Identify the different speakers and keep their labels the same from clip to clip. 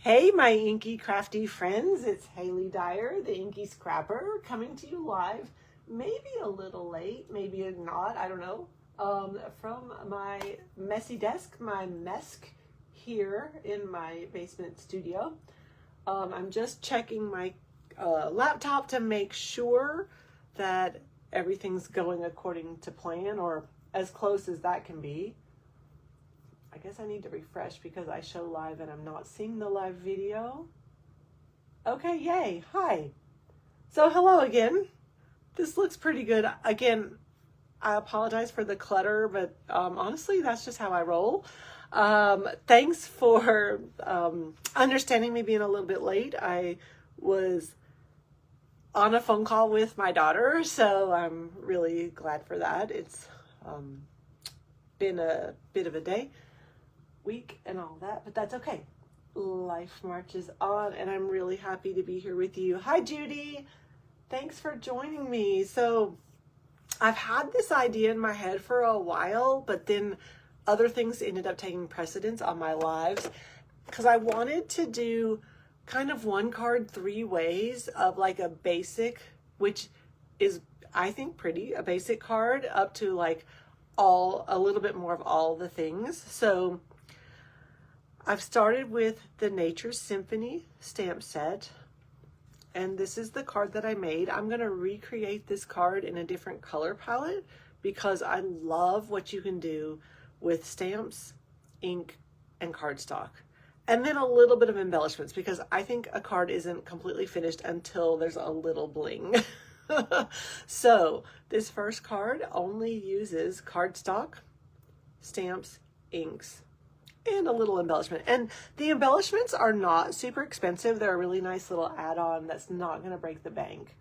Speaker 1: Hey, my inky crafty friends, it's Haley Dyer, the Inky Scrapper, coming to you live, maybe a little late, maybe not, I don't know, from my messy desk, my Mesk here in my basement studio. I'm just checking my laptop to make sure that everything's going according to plan, or as close as that can be. I guess I need to refresh because I show live and I'm not seeing the live video. Okay, yay, hi. So hello again. This looks pretty good. Again, I apologize for the clutter, but honestly, that's just how I roll. Thanks for understanding me being a little bit late. I was on a phone call with my daughter, so I'm really glad for that. It's been a bit of a day. Week and all that, but that's okay. Life marches on, and I'm really happy to be here with you. Hi, Judy. Thanks for joining me. So I've had this idea in my head for a while, but then other things ended up taking precedence on my lives because I wanted to do kind of one card 3 ways of like a basic, which is, I think, pretty, a basic card up to like a little bit more of all the things. So I've started with the Nature Symphony stamp set, and this is the card that I made. I'm going to recreate this card in a different color palette because I love what you can do with stamps, ink, and cardstock. And then a little bit of embellishments because I think a card isn't completely finished until there's a little bling. So this first card only uses cardstock, stamps, inks, and a little embellishment. And the embellishments are not super expensive. They're a really nice little add-on that's not going to break the bank.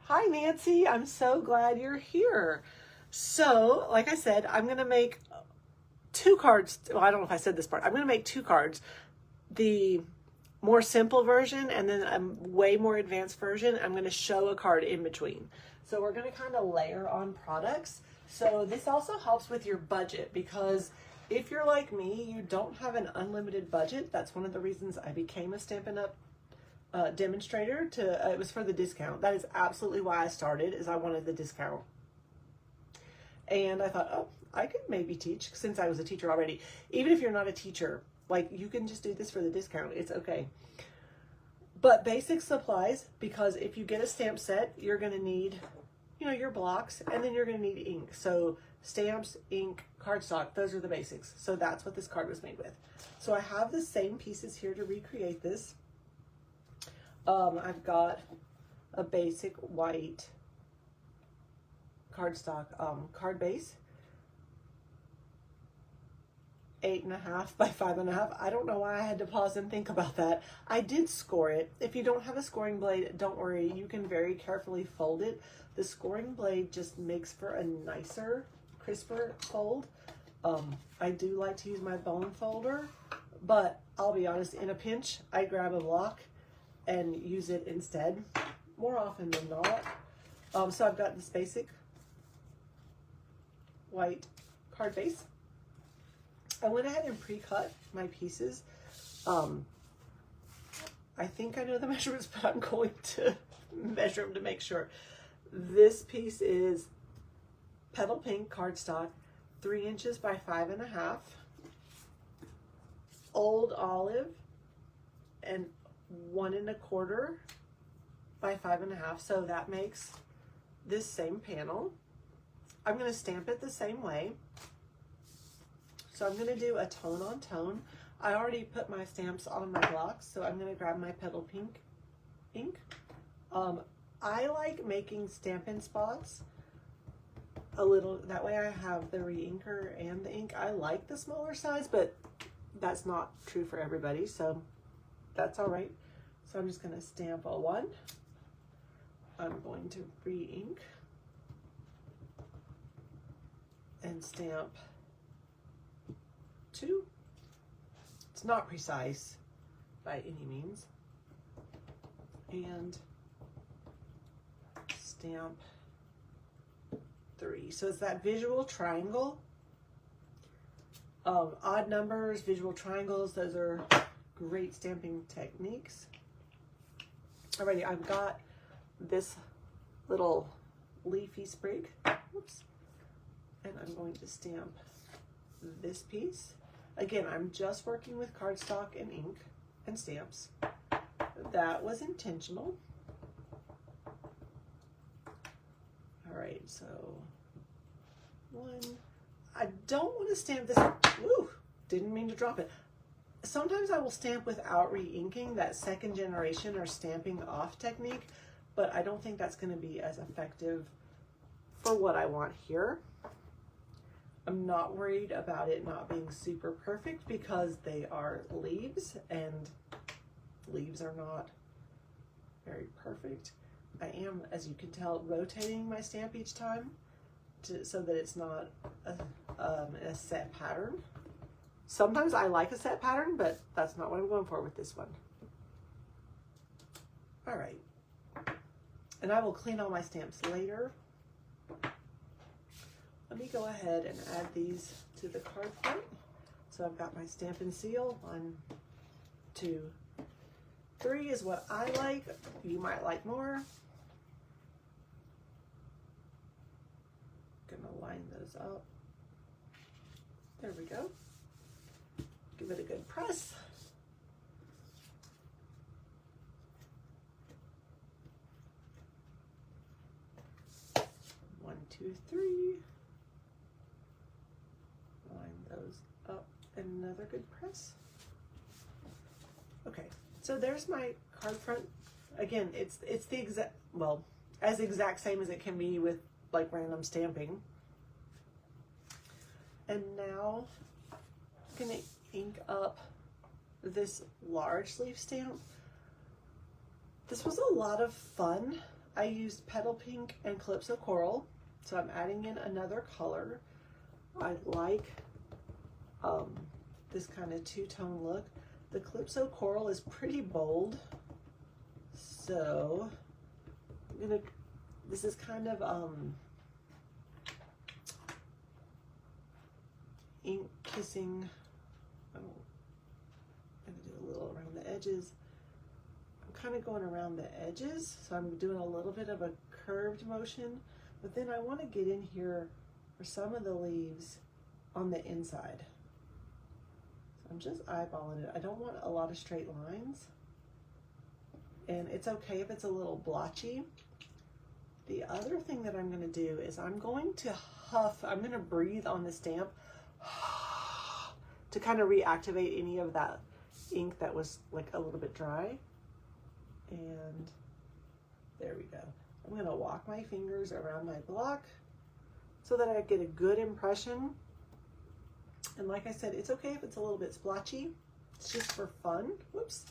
Speaker 1: Hi, Nancy. I'm so glad you're here. So, like I said, I'm going to make 2 cards. Well, I don't know if I said this part. I'm going to make 2 cards. The more simple version and then a way more advanced version. I'm going to show a card in between. So we're going to kind of layer on products. So this also helps with your budget because if you're like me, you don't have an unlimited budget. That's one of the reasons I became a Stampin' Up! Demonstrator. It was for the discount. That is absolutely why I started, is I wanted the discount. And I thought, oh, I could maybe teach since I was a teacher already. Even if you're not a teacher, like you can just do this for the discount. It's okay. But basic supplies, because if you get a stamp set, you're going to need, your blocks, and then you're going to need ink. So stamps, ink, cardstock, those are the basics. So that's what this card was made with. So I have the same pieces here to recreate this. I've got a basic white cardstock card base, 8.5 by 5.5. I don't know why I had to pause and think about that. I did score it. If you don't have a scoring blade, don't worry. You can very carefully fold it. The scoring blade just makes for a nicer, crisper fold. I do like to use my bone folder, but I'll be honest, in a pinch, I grab a block and use it instead, more often than not. So I've got this basic white card base. I went ahead and pre-cut my pieces. I think I know the measurements, but I'm going to measure them to make sure. This piece is petal pink cardstock, 3 inches by 5.5, old olive, and 1.25 by 5.5. So that makes this same panel. I'm going to stamp it the same way. So I'm going to do a tone on tone. I already put my stamps on my blocks, so I'm going to grab my petal pink ink. I like making Stampin' Spots a little, that way I have the re-inker and the ink. I like the smaller size, but that's not true for everybody, so that's all right. So I'm just going to stamp a 1. I'm going to re-ink and stamp 2. It's not precise by any means. And stamp 3. So it's that visual triangle. Odd numbers, visual triangles, those are great stamping techniques. Alrighty, I've got this little leafy sprig. Whoops. And I'm going to stamp this piece. Again, I'm just working with cardstock and ink and stamps. That was intentional. All right, so one. I don't want to stamp this. Woo, didn't mean to drop it. Sometimes I will stamp without re-inking, that second generation or stamping off technique, but I don't think that's going to be as effective for what I want here. I'm not worried about it not being super perfect because they are leaves, and leaves are not very perfect. I am, as you can tell, rotating my stamp each time so that it's not a set pattern. Sometimes I like a set pattern, but that's not what I'm going for with this one. All right. And I will clean all my stamps later. Let me go ahead and add these to the card front. So I've got my stamp and seal. 1, 2, 3 is what I like. You might like more. Gonna line those up. There we go. Give it a good press. One, two, three. Line those up. Another good press. Okay, so there's my card front. Again, it's the exact, well, as exact same as it can be with like random stamping. And now I'm gonna ink up this large leaf stamp. This was a lot of fun. I used Petal Pink and Calypso Coral, so I'm adding in another color. I like this kind of two-tone look. The Calypso Coral is pretty bold, so I'm gonna, this is kind of ink kissing. I'm gonna do a little around the edges. I'm kind of going around the edges, so I'm doing a little bit of a curved motion, but then I want to get in here for some of the leaves on the inside. So I'm just eyeballing it. I don't want a lot of straight lines, and it's okay if it's a little blotchy. The other thing that I'm going to do is I'm going to huff, I'm going to breathe on the stamp to kind of reactivate any of that ink that was like a little bit dry. And there we go. I'm going to walk my fingers around my block so that I get a good impression. And like I said, it's okay if it's a little bit splotchy. It's just for fun. Whoops.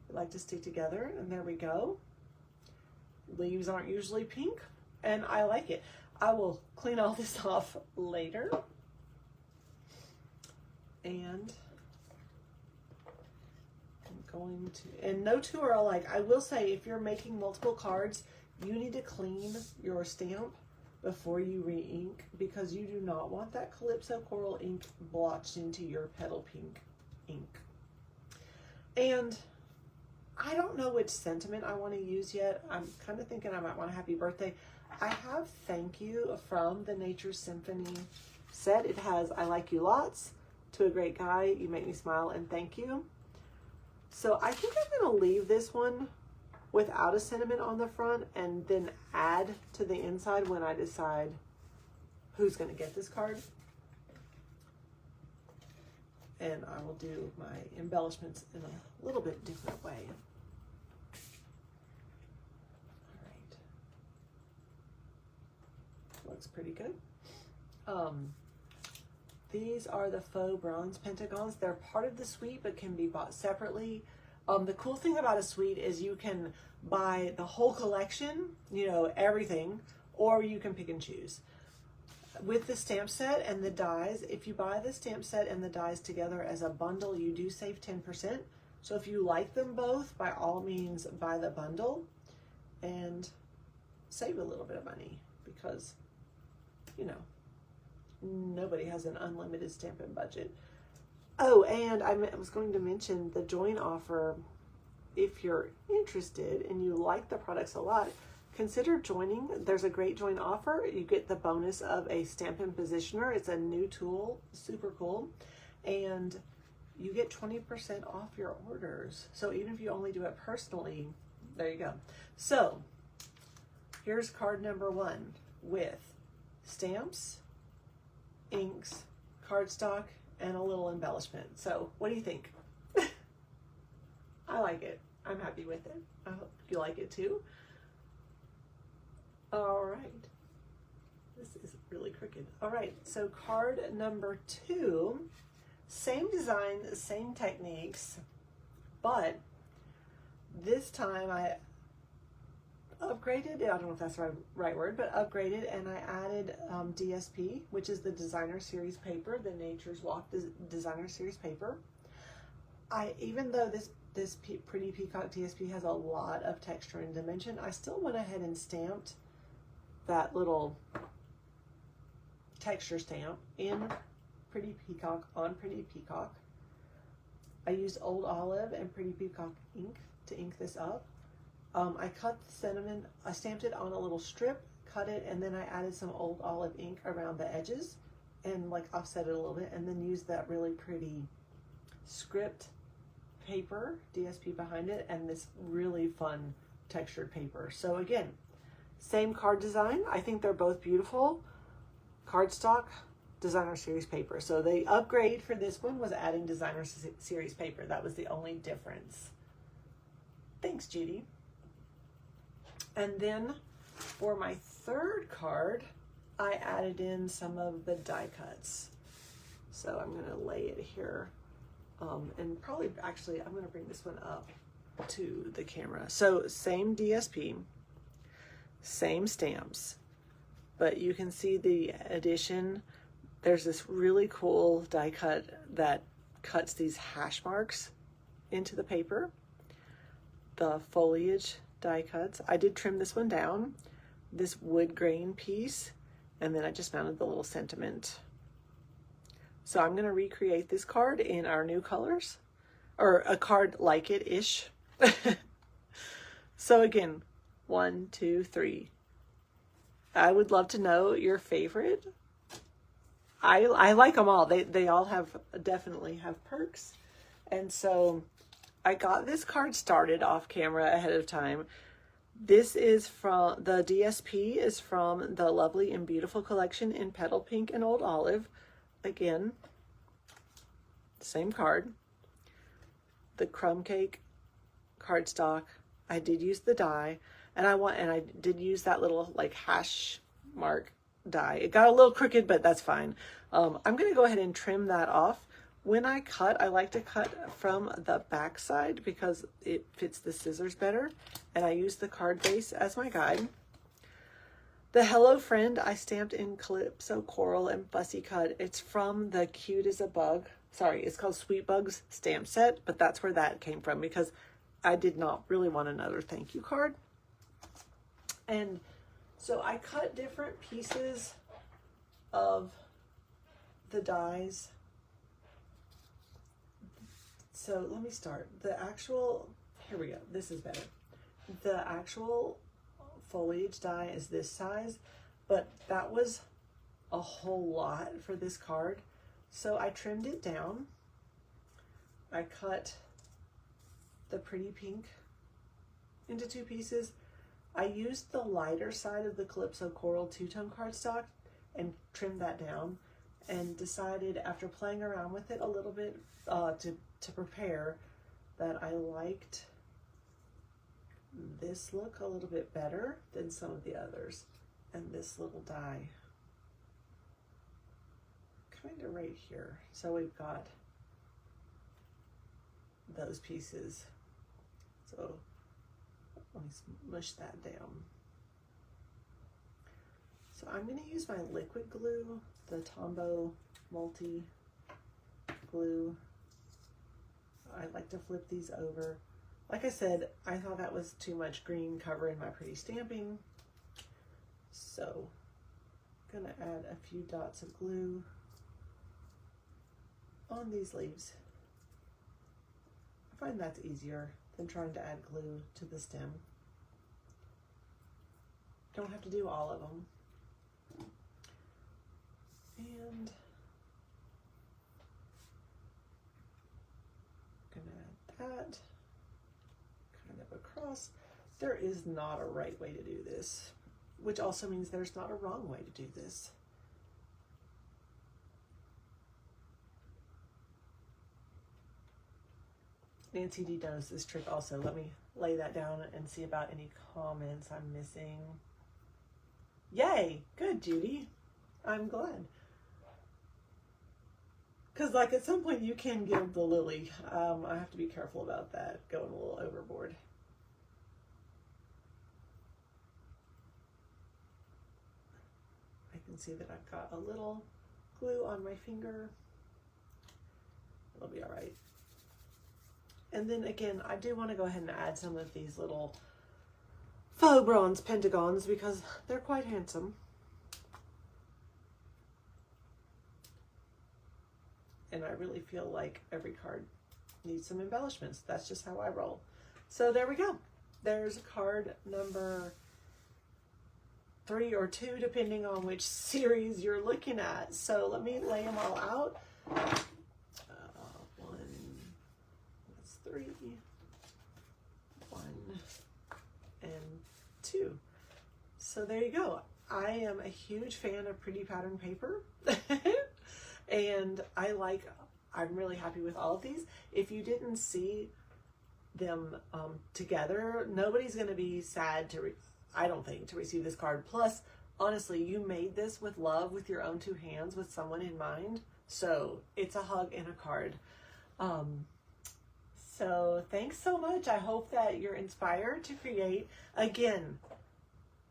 Speaker 1: I like to stick together, and there we go. Leaves aren't usually pink, and I like it. I will clean all this off later. And I'm going to, and no two are alike. I will say, if you're making multiple cards, you need to clean your stamp before you re-ink, because you do not want that Calypso Coral ink blotched into your Petal Pink ink. And I don't know which sentiment I want to use yet. I'm kind of thinking I might want a happy birthday. I have Thank You from the Nature Symphony set. It has I Like You Lots, To a Great Guy, You Make Me Smile, and Thank You. So I think I'm going to leave this one without a sentiment on the front and then add to the inside when I decide who's going to get this card. And I will do my embellishments in a little bit different way. All right. Looks pretty good. These are the faux bronze pentagons. They're part of the suite but can be bought separately. The cool thing about a suite is you can buy the whole collection, you know, everything, or you can pick and choose. With the stamp set and the dies, if you buy the stamp set and the dies together as a bundle, you do save 10%. So if you like them both, by all means, buy the bundle and save a little bit of money, because, you know, nobody has an unlimited stamping budget. Oh, and I was going to mention the join offer. If you're interested and you like the products a lot, consider joining. There's a great join offer. You get the bonus of a Stampin' Positioner. It's a new tool, super cool. And you get 20% off your orders. So even if you only do it personally, there you go. So here's card number 1 with stamps, inks, cardstock, and a little embellishment. So what do you think? I like it. I'm happy with it. I hope you like it too. All right. This is really crooked. All right, so card number 2, same design, same techniques, but this time I upgraded, I don't know if that's the right word, but upgraded, and I added DSP, which is the Designer Series paper, the Nature's Walk Designer Series paper. Even though this Pretty Peacock DSP has a lot of texture and dimension, I still went ahead and stamped that little texture stamp in Pretty Peacock on Pretty Peacock. I used Old Olive and Pretty Peacock ink to ink this up. I cut the cinnamon, I stamped it on a little strip, cut it, and then I added some Old Olive ink around the edges and like offset it a little bit, and then used that really pretty script paper, DSP behind it, and this really fun textured paper. So again, same card design. I think they're both beautiful. Cardstock, Designer Series paper. So the upgrade for this one was adding Designer Series paper. That was the only difference. Thanks, Judy. And then for my third card, I added in some of the die cuts. So I'm going to lay it here. And probably, actually, I'm going to bring this one up to the camera. So same DSP, same stamps, but you can see the addition. There's this really cool die cut that cuts these hash marks into the paper. The foliage die cuts. I did trim this one down, this wood grain piece, and then I just mounted the little sentiment. So I'm going to recreate this card in our new colors, or a card like it-ish. So again, 1, 2, 3. I would love to know your favorite. I like them all. They all definitely have perks. And so I got this card started off camera ahead of time. This is from, the DSP is from the Lovely and Beautiful collection in Petal Pink and Old Olive. Again, same card. The crumb cake cardstock. I did use the die, and I did use that little like hash mark die. It got a little crooked, but that's fine. I'm going to go ahead and trim that off. When I cut, I like to cut from the back side because it fits the scissors better, and I use the card base as my guide. The Hello Friend I stamped in Calypso Coral and Fussy Cut. It's from the Cute as a Bug. Sorry, it's called Sweet Bugs stamp set, but that's where that came from because I did not really want another thank you card. And so I cut different pieces of the dies. So let me start. Here we go. This is better. The actual foliage die is this size, but that was a whole lot for this card. So I trimmed it down. I cut the Pretty Pink into 2 pieces. I used the lighter side of the Calypso Coral 2-tone cardstock and trimmed that down, and decided after playing around with it a little bit to prepare that I liked this look a little bit better than some of the others, and this little die kind of right here. So we've got those pieces. So let me smush that down. So I'm going to use my liquid glue, the Tombow Multi Glue. I like to flip these over. Like I said, I thought that was too much green covering my pretty stamping. So I'm going to add a few dots of glue. on these leaves. I find that's easier than trying to add glue to the stem. Don't have to do all of them. And I'm gonna add that kind of across. There is not a right way to do this, which also means there's not a wrong way to do this. Nancy D knows this trick also. Let me lay that down and see about any comments I'm missing. Yay! Good, Judy. I'm glad. Because like at some point you can give the lily. I have to be careful about that, going a little overboard. I can see that I've got a little glue on my finger. It'll be all right. And then again, I do want to go ahead and add some of these little faux bronze pentagons because they're quite handsome. And I really feel like every card needs some embellishments. That's just how I roll. So there we go. There's card number 3 or 2, depending on which series you're looking at. So let me lay them all out. 1, that's 3, 1, and 2. So there you go. I am a huge fan of pretty pattern paper. And I'm really happy with all of these. If you didn't see them together, nobody's going to be sad I don't think, to receive this card. Plus, honestly, you made this with love, with your own 2 hands, with someone in mind. So it's a hug and a card. So thanks so much. I hope that you're inspired to create. Again,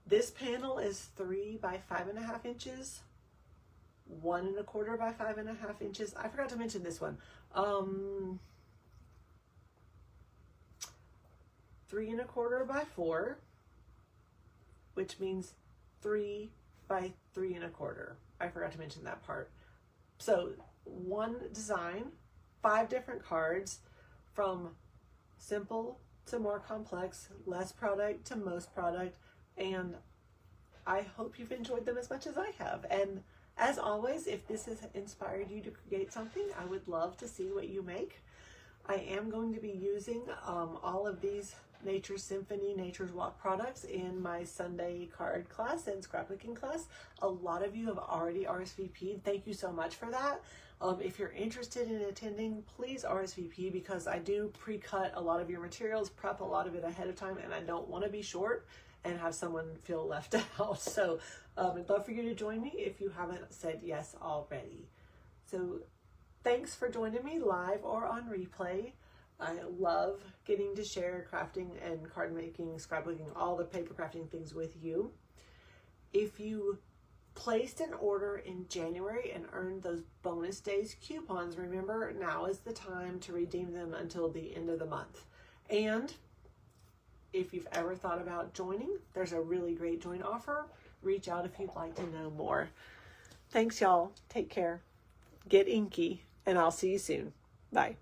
Speaker 1: this panel is 3 by 5.5 inches. 1 1/4 by 5.5 inches. I forgot to mention this one. 3 1/4 by 4, which means 3 by 3 1/4. I forgot to mention that part. So 1 design, 5 different cards, from simple to more complex, less product to most product, and I hope you've enjoyed them as much as I have. And as always, if this has inspired you to create something, I would love to see what you make. I am going to be using all of these Nature's Symphony, Nature's Walk products in my Sunday card class and scrapbooking class. A lot of you have already RSVP'd. Thank you so much for that. If you're interested in attending, please RSVP, because I do pre-cut a lot of your materials, prep a lot of it ahead of time, and I don't want to be short and have someone feel left out. So I'd love for you to join me if you haven't said yes already. So thanks for joining me live or on replay. I love getting to share crafting and card making, scrapbooking, all the paper crafting things with you. If you placed an order in January and earned those bonus days coupons, remember now is the time to redeem them until the end of the month. And if you've ever thought about joining, there's a really great join offer. Reach out if you'd like to know more. Thanks, y'all. Take care. Get inky, and I'll see you soon. Bye.